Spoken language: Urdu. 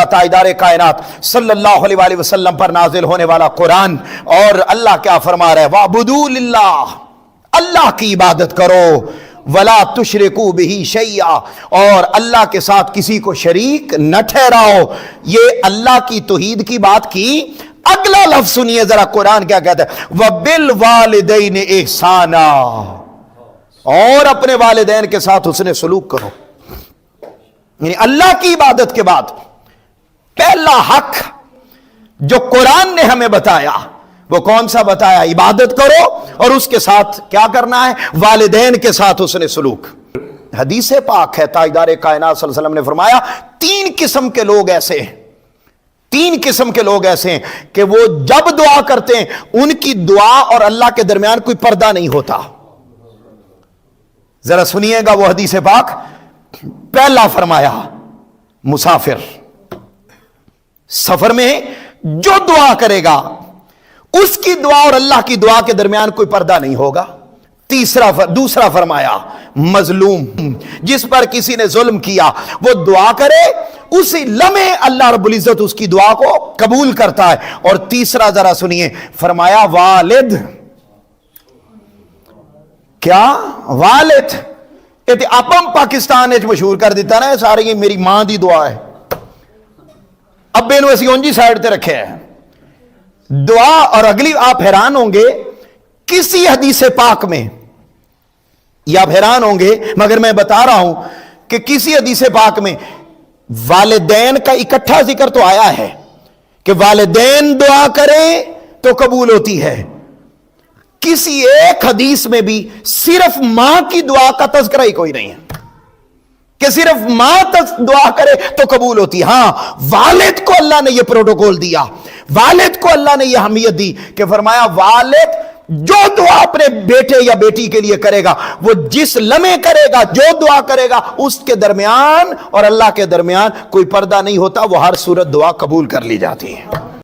تاجدار کائنات صلی اللہ علیہ وسلم پر نازل ہونے والا قرآن، اور اللہ کیا فرما رہا ہے؟ وَاعْبُدُوا لِلَّهِ، اللہ کی عبادت کرو، وَلَا تُشْرِكُوا بِهِ شَيْئًا، اور اللہ کے ساتھ کسی کو شریک نہ ٹھہراؤ۔ یہ اللہ کی توحید کی بات کی۔ اگلا لفظ سنیے ذرا، قرآن کیا کہتا ہے؟ وَبِالْوَالِدَيْنِ إِحْسَانًا، اور اپنے والدین کے ساتھ حسن سلوک کرو۔ یعنی اللہ کی عبادت کے بعد پہلا حق جو قرآن نے ہمیں بتایا وہ کون سا بتایا؟ عبادت کرو، اور اس کے ساتھ کیا کرنا ہے؟ والدین کے ساتھ حسن سلوک۔ حدیث پاک ہے، تاجدار کائنات صلی اللہ علیہ وسلم نے فرمایا تین قسم کے لوگ ایسے ہیں، تین قسم کے لوگ ایسے ہیں کہ وہ جب دعا کرتے ہیں ان کی دعا اور اللہ کے درمیان کوئی پردہ نہیں ہوتا۔ ذرا سنیے گا وہ حدیث پاک۔ پہلا فرمایا مسافر، سفر میں جو دعا کرے گا اس کی دعا اور اللہ کی دعا کے درمیان کوئی پردہ نہیں ہوگا۔ دوسرا فرمایا مظلوم، جس پر کسی نے ظلم کیا وہ دعا کرے، اسی لمحے اللہ رب العزت اس کی دعا کو قبول کرتا ہے۔ اور تیسرا ذرا سنیے، فرمایا والد، کیا؟ والد اپم پاکستان مشہور کر دیتا نا سارے، یہ میری ماں دی دعا ہے، ابے نو اسی اونجی سائڈ تے رکھے ہے دعا۔ اور اگلی آپ حیران ہوں گے کسی حدیث پاک میں، یا آپ حیران ہوں گے مگر میں بتا رہا ہوں کہ کسی حدیث پاک میں والدین کا اکٹھا ذکر تو آیا ہے کہ والدین دعا کریں تو قبول ہوتی ہے، کسی ایک حدیث میں بھی صرف ماں کی دعا کا تذکرہ ہی کوئی نہیں ہے کہ صرف ماں دعا کرے تو قبول ہوتی۔ ہاں، والد کو اللہ نے یہ پروٹوکول دیا، والد کو اللہ نے یہ اہمیت دی کہ فرمایا والد جو دعا اپنے بیٹے یا بیٹی کے لیے کرے گا، وہ جس لمحے کرے گا، جو دعا کرے گا، اس کے درمیان اور اللہ کے درمیان کوئی پردہ نہیں ہوتا، وہ ہر صورت دعا قبول کر لی جاتی ہے۔